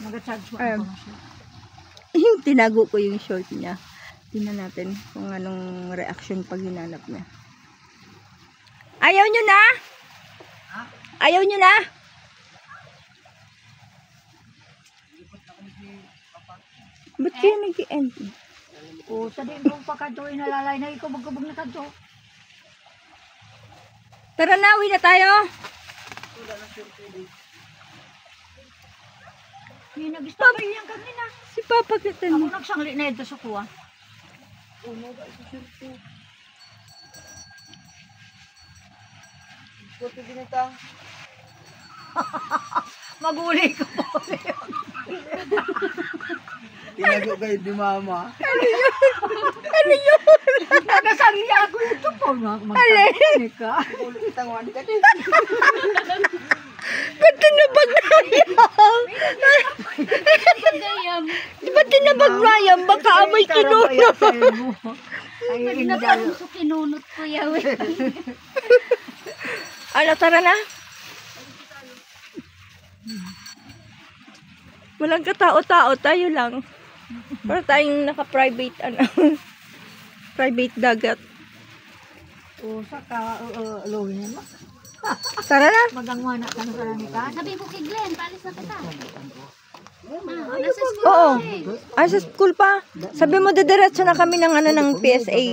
Nag-charge mo ako na siya. Tinago ko yung short niya. Tingnan natin kung anong reaction pag hinanap niya. Ayaw nyo na? Ayaw nyo na? Ba't kayo nag-end? O, sa din kong pagkanto, inalalay na ikaw, magkabog na kanto. Tara na, uwi na tayo. Hindi nag-stop yung kanina. Si Papa kita Ako na. nagsangli na ito sa kuha. Maguli ko po. Tinago kayo di mama. Ano yun? Nagasangi ako ito po. Alin? Ka. Ulit itanguan ka din. Ba't tinabag-mayam? Ba't tinabag-mayam? Baka amoy kinunot. Ay, hindi. Kinunot ko yaw. Ano, tara na? Walang katao-tao, tayo lang. Para tayong naka-private, private dagat. O, saka, lohin mo. Tara na. Magangwana ka na karami ka. Sabi mo kay Glenn, paalis na kita. Oo. Ay, sa school pa. Sabi mo, didiretso na kami ng, ng PSA.